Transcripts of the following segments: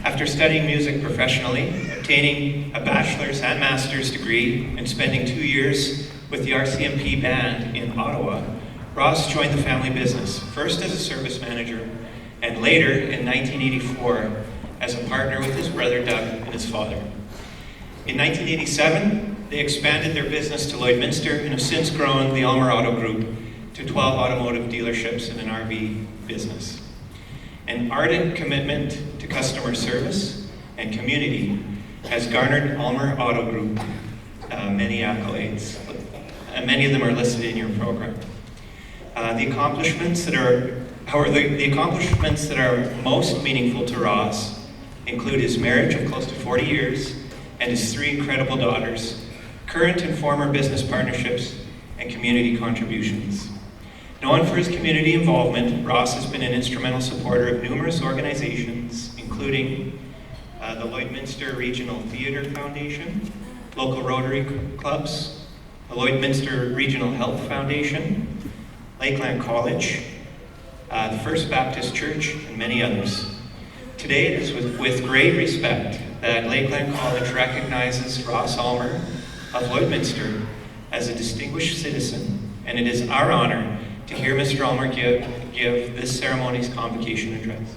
After studying music professionally, obtaining a bachelor's and master's degree, and spending 2 years with the RCMP band in Ottawa, Ross joined the family business, first as a service manager, and later in 1984 as a partner with his brother Doug and his father. In 1987, they expanded their business to Lloydminster and have since grown the Ulmer Auto Group to 12 automotive dealerships and an RV business. An ardent commitment to customer service and community has garnered Ulmer Auto Group many accolades. Many of them are listed in your program. The accomplishments that are most meaningful to Ross include his marriage of close to 40 years and his 3 incredible daughters, current and former business partnerships, and community contributions. Known for his community involvement, Ross has been an instrumental supporter of numerous organizations, including the Lloydminster Regional Theatre Foundation, local Rotary clubs, the Lloydminster Regional Health Foundation, Lakeland College, the First Baptist Church, and many others. Today, it is with great respect that Lakeland College recognizes Ross Ulmer of Lloydminster as a distinguished citizen, and it is our honor to hear Mr. Ulmer give this ceremony's convocation address.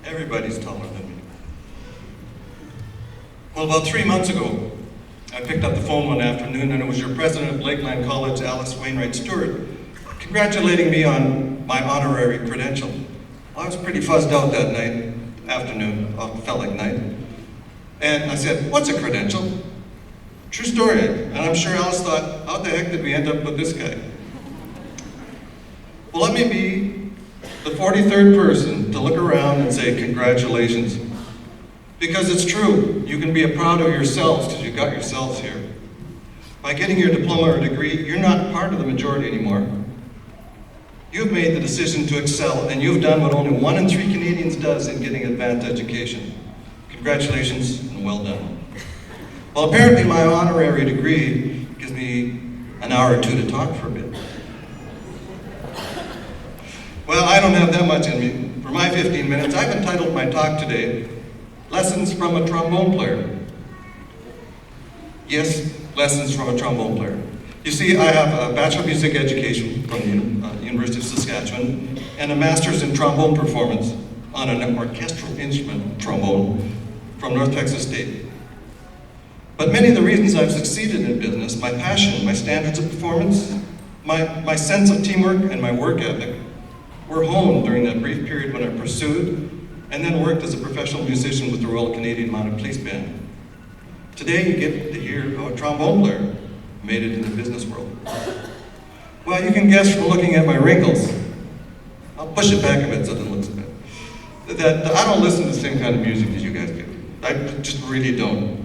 Everybody's taller than me. Well, about 3 months ago, I picked up the phone one afternoon and it was your president of Lakeland College, Alice Wainwright Stewart, congratulating me on my honorary credential. Well, I was pretty fuzzed out that afternoon, felt like night. And I said, "What's a credential?" True story. And I'm sure Alice thought, how the heck did we end up with this guy? Well, let me be the 43rd person to look around and say congratulations. Because it's true, you can be proud of yourselves because you got yourselves here. By getting your diploma or degree, you're not part of the majority anymore. You've made the decision to excel, and you've done what only 1 in 3 Canadians does in getting advanced education. Congratulations, and well done. Well, apparently my honorary degree gives me an hour or 2 to talk for a bit. Well, I don't have that much in me. For my 15 minutes, I've entitled my talk today, Lessons from a Trombone Player. Yes, lessons from a trombone player. You see, I have a Bachelor of Music Education from the University of Saskatchewan and a Master's in Trombone Performance on an orchestral instrument, trombone, from North Texas State. But many of the reasons I've succeeded in business, my passion, my standards of performance, my sense of teamwork, and my work ethic, were honed during that brief period when I pursued and then worked as a professional musician with the Royal Canadian Mounted Police Band. Today you get to hear how a trombone player made it in the business world. Well, you can guess from looking at my wrinkles. I'll push it back a bit so that it looks a bit. That I don't listen to the same kind of music as you guys do. I just really don't.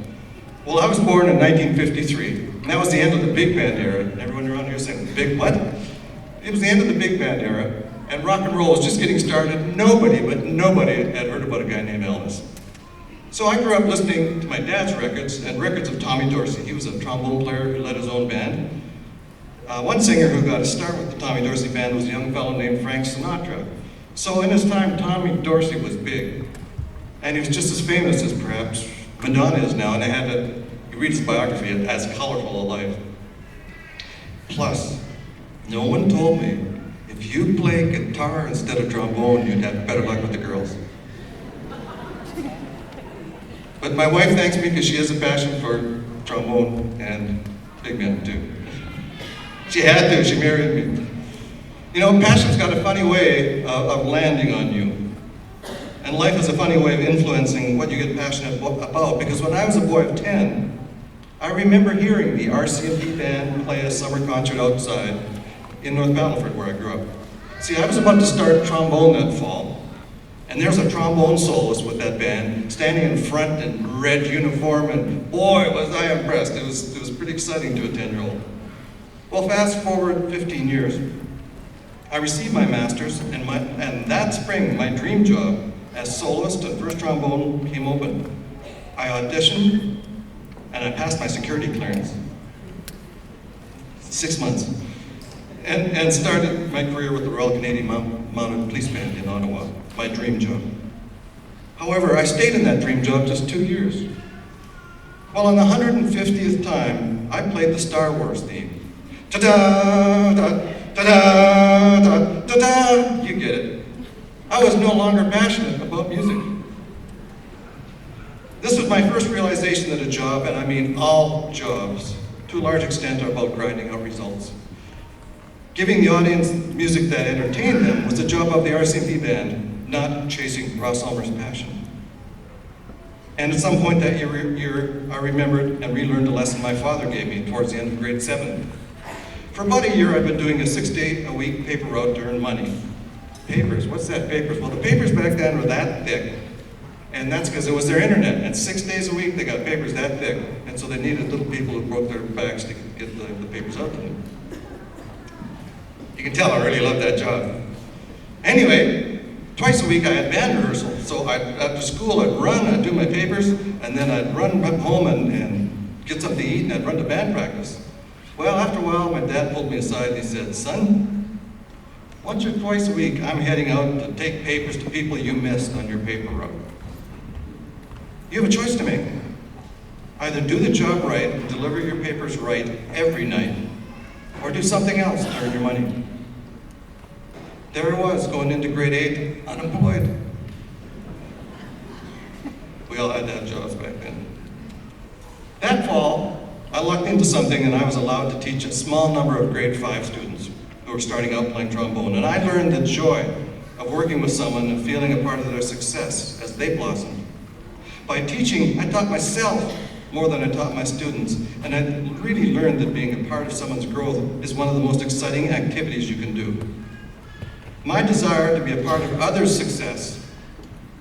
Well, I was born in 1953, and that was the end of the big band era. And everyone around here is saying, big what? It was the end of the big band era, and rock and roll was just getting started. Nobody had heard about a guy named Elvis. So I grew up listening to my dad's records and records of Tommy Dorsey. He was a trombone player who led his own band. One singer who got a start with the Tommy Dorsey band was a young fellow named Frank Sinatra. So in his time, Tommy Dorsey was big. And he was just as famous as perhaps Madonna is now, and they had you read his biography, as colorful a life. Plus, no one told me if you play guitar instead of trombone, you'd have better luck with the girls. But my wife thanks me because she has a passion for trombone and big band too. She had to, she married me. You know, passion's got a funny way of landing on you. And life has a funny way of influencing what you get passionate about. Because when I was a boy of 10, I remember hearing the RCMP band play a summer concert outside in North Battleford, where I grew up. See, I was about to start trombone that fall. And there's a trombone soloist with that band, standing in front in red uniform, and boy, was I impressed. It was pretty exciting to a 10-year-old. Well, fast forward 15 years, I received my master's, and that spring, my dream job as soloist and first trombone came open. I auditioned, and I passed my security clearance. 6 months. And started my career with the Royal Canadian Mounted Police Band in Ottawa, my dream job. However, I stayed in that dream job just 2 years. Well, on the 150th time, I played the Star Wars theme. Ta-da, da, ta-da, da, ta-da, you get it. I was no longer passionate about music. This was my first realization that a job, and I mean all jobs, to a large extent are about grinding out results. Giving the audience music that entertained them was the job of the RCMP band, not chasing Ross Ulmer's passion. And at some point that year, I remembered and relearned a lesson my father gave me towards the end of grade 7. For about a year, I've been doing a 6-day-a-week paper route to earn money. Papers, what's that, papers? Well, the papers back then were that thick. And that's because it was their internet. And 6 days a week, they got papers that thick. And so they needed little people who broke their backs to get the papers out to them. You can tell I really loved that job. Anyway, twice a week I had band rehearsal. So after school, I'd run, I'd do my papers, and then I'd run back home and get something to eat, and I'd run to band practice. Well, after a while, my dad pulled me aside and he said, "Son, once or twice a week, I'm heading out to take papers to people you missed on your paper route. You have a choice to make. Either do the job right and deliver your papers right every night, or do something else to earn your money." There I was, going into grade 8, unemployed. We all had to have jobs back then. That fall, I lucked into something and I was allowed to teach a small number of grade 5 students who were starting out playing trombone. And I learned the joy of working with someone and feeling a part of their success as they blossomed. By teaching, I taught myself more than I taught my students, and I really learned that being a part of someone's growth is one of the most exciting activities you can do. My desire to be a part of others' success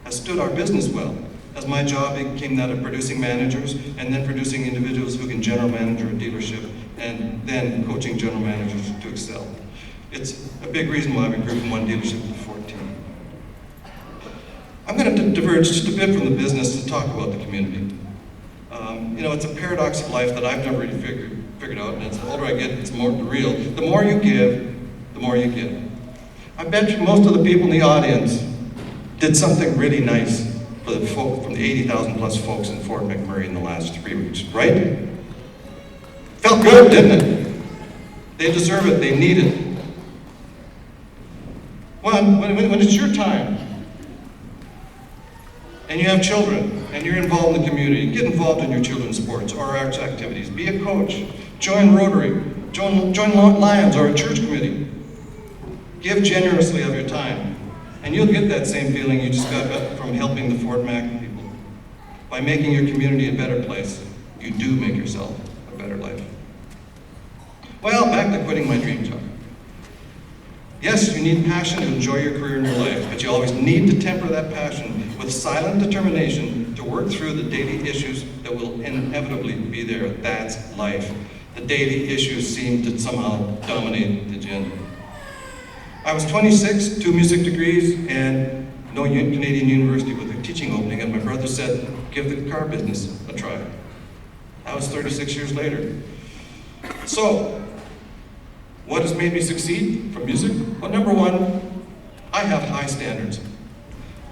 has stood our business well, as my job became that of producing managers and then producing individuals who can general manager a dealership and then coaching general managers to excel. It's a big reason why we grew from 1 dealership to 14. I'm going to diverge just a bit from the business to talk about the community. It's a paradox of life that I've never really figured out, and as the older I get, it's more real. The more you give, the more you get. I bet you most of the people in the audience did something really nice for the folk, from the 80,000 plus folks in Fort McMurray in the last 3 weeks, right? Felt good, didn't it? They deserve it, they need it. When it's your time, and you have children, and you're involved in the community, get involved in your children's sports or arts activities. Be a coach, join Rotary, join Lions or a church committee. Give generously of your time, and you'll get that same feeling you just got from helping the Fort Mac people. By making your community a better place, you do make yourself a better life. Well, back to quitting my dream job. Yes, you need passion to enjoy your career and your life, but you always need to temper that passion with silent determination to work through the daily issues that will inevitably be there. That's life. The daily issues seem to somehow dominate the agenda. I was 26, 2 music degrees, and no Canadian university with a teaching opening, and my brother said, "Give the car business a try." That was 36 years later. So, what has made me succeed from music? Well, number 1, I have high standards.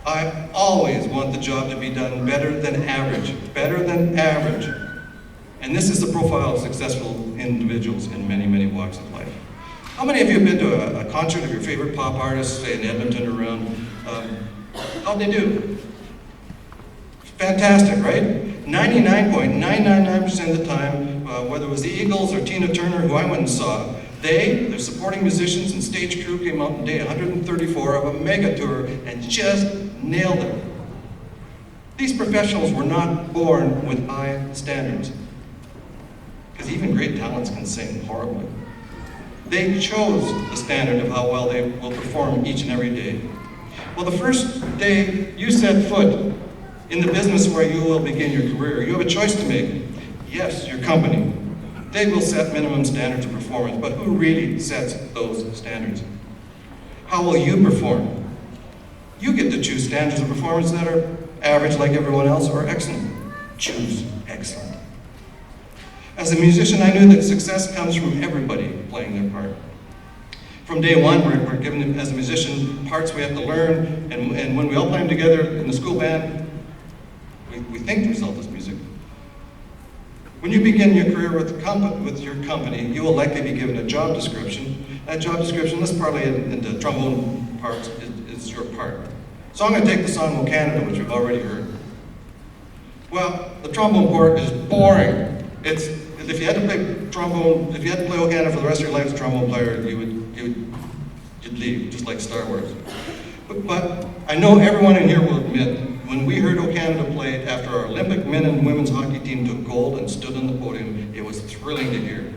I always want the job to be done better than average, better than average. And this is the profile of successful individuals in many, many walks of life. How many of you have been to a concert of your favorite pop artists, say in Edmonton or around? How'd they do? Fantastic, right? 99.999% of the time, whether it was the Eagles or Tina Turner, who I went and saw, their supporting musicians and stage crew came out on day 134 of a mega tour and just nailed it. These professionals were not born with high standards, because even great talents can sing horribly. They chose the standard of how well they will perform each and every day. Well, the first day you set foot in the business where you will begin your career, you have a choice to make. Yes, your company. They will set minimum standards of performance, but who really sets those standards? How will you perform? You get to choose standards of performance that are average like everyone else or excellent. Choose excellent. As a musician, I knew that success comes from everybody playing their part. From day one, we're given, as a musician, parts we have to learn, and when we all play them together in the school band, we think the result is music. When you begin your career with your company, you will likely be given a job description. That job description, let's parlay it into trombone parts, is your part. So I'm going to take the song "O Canada," which we've already heard. Well, the trombone part is boring. If you had to play trombone, if you had to play "O Canada" for the rest of your life as a trombone player, you'd leave, just like Star Wars. But I know everyone in here will admit, when we heard "O Canada" played after our Olympic men and women's hockey team took gold and stood on the podium, it was thrilling to hear.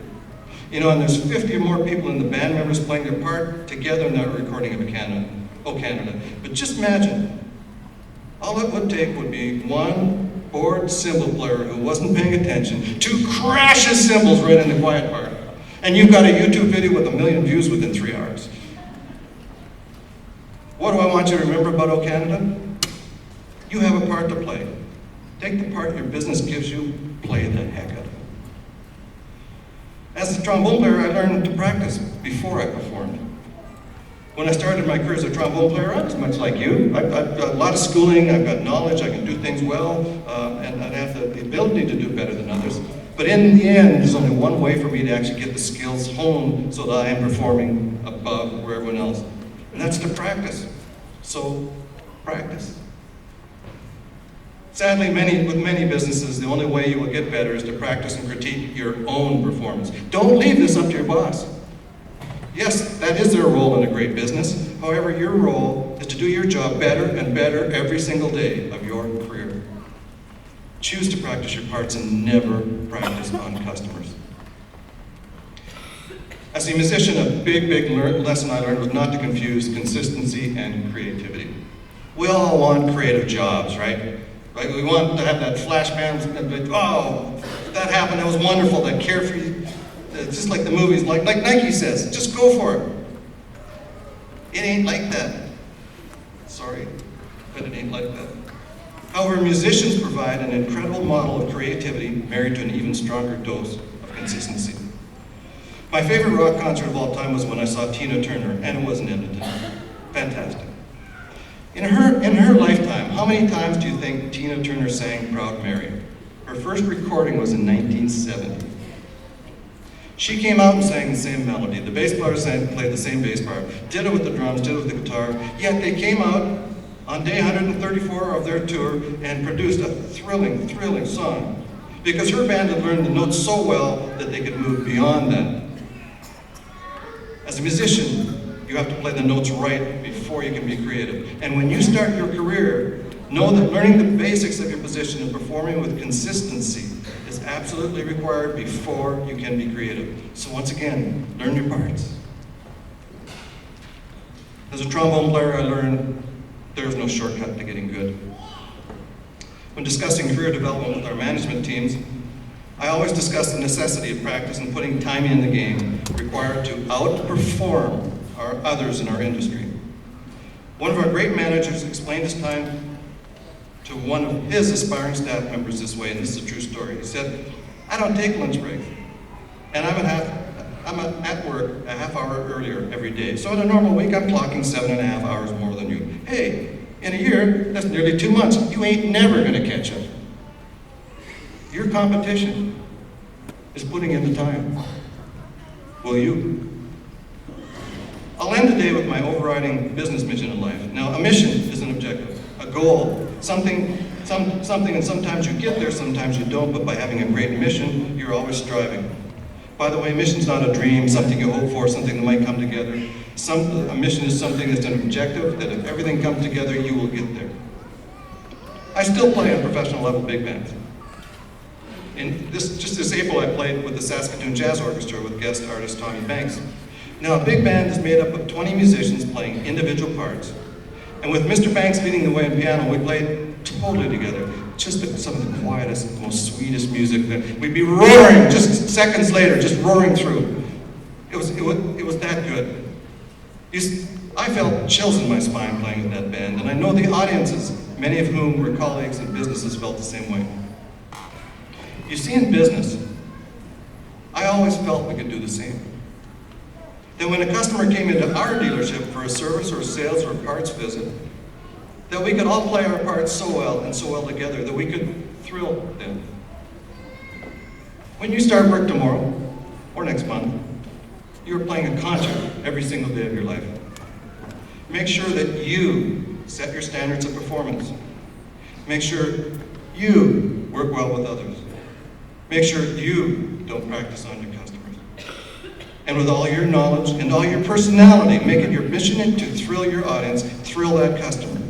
You know, and there's 50 or more people in the band members playing their part together in that recording of "O Canada." But just imagine, all it would take would be one bored cymbal player who wasn't paying attention to crash his cymbals right in the quiet part. And you've got a YouTube video with 1 million views within 3 hours. What do I want you to remember about "O Canada"? You have a part to play. Take the part your business gives you, play the heck out of it. As a trombone player, I learned to practice before I performed. When I started my career as a trombone player, I was much like you. I've got a lot of schooling, I've got knowledge, I can do things well, and I have the ability to do better than others. But in the end, there's only one way for me to actually get the skills honed so that I am performing above where everyone else. And that's to practice. So, practice. Sadly, with many businesses, the only way you will get better is to practice and critique your own performance. Don't leave this up to your boss. Yes, that is their role in a great business. However, your role is to do your job better and better every single day of your career. Choose to practice your parts and never practice on customers. As a musician, a big lesson I learned was not to confuse consistency and creativity. We all want creative jobs, right? Right? We want to have that flash band, oh, that happened, that was wonderful, that carefree, just like the movies, like Nike says, just go for it. It ain't like that. Sorry, but it ain't like that. However, musicians provide an incredible model of creativity married to an even stronger dose of consistency. My favorite rock concert of all time was when I saw Tina Turner, and it was in Edmonton. Fantastic. In her lifetime, how many times do you think Tina Turner sang "Proud Mary"? Her first recording was in 1970. She came out and sang the same melody. The bass player played the same bass part, did it with the drums, did it with the guitar, yet they came out on day 134 of their tour and produced a thrilling, thrilling song. Because her band had learned the notes so well that they could move beyond that. As a musician, you have to play the notes right before you can be creative. And when you start your career, know that learning the basics of your position and performing with consistency is absolutely required before you can be creative. So once again, learn your parts. As a trombone player, I learned there's no shortcut to getting good. When discussing career development with our management teams, I always discuss the necessity of practice and putting time in the game required to outperform others in our industry. One of our great managers explained his time to one of his aspiring staff members this way, and this is a true story. He said, "I don't take lunch breaks, and I'm at work a half hour earlier every day. So in a normal week, I'm clocking 7.5 hours more than you. Hey, in a year, that's nearly 2 months. You ain't never gonna catch up. Your competition is putting in the time. Will you?" I'll end today with my overriding business mission in life. Now, a mission is an objective, a goal, something, and sometimes you get there, sometimes you don't, but by having a great mission, you're always striving. By the way, mission's not a dream, something you hope for, something that might come together. A mission is something that's an objective, that if everything comes together, you will get there. I still play on professional level big bands. Just this April, I played with the Saskatoon Jazz Orchestra with guest artist Tommy Banks. Now, a big band is made up of 20 musicians playing individual parts. And with Mr. Banks leading the way on piano, we played totally together. Just some of the quietest, most sweetest music. We'd be roaring just seconds later, just roaring through. It was that good. I felt chills in my spine playing with that band, and I know the audiences, many of whom were colleagues in businesses, felt the same way. You see, in business, always felt we could do the same. That when a customer came into our dealership for a service or sales or parts visit, that we could all play our parts so well and so well together that we could thrill them. When you start work tomorrow or next month, you're playing a concert every single day of your life. Make sure that you set your standards of performance. Make sure you work well with others. Make sure you don't practice on your customers. And with all your knowledge and all your personality, make it your mission to thrill your audience, thrill that customer.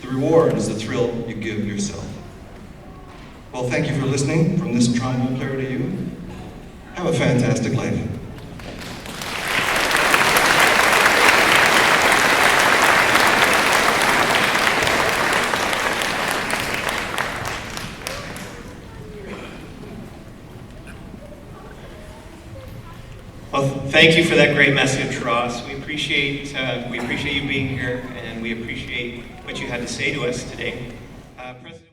The reward is the thrill you give yourself. Well, thank you for listening from this trombone player to you. Have a fantastic life. Well, thank you for that great message, Ross. We appreciate you being here, and we appreciate what you had to say to us today. President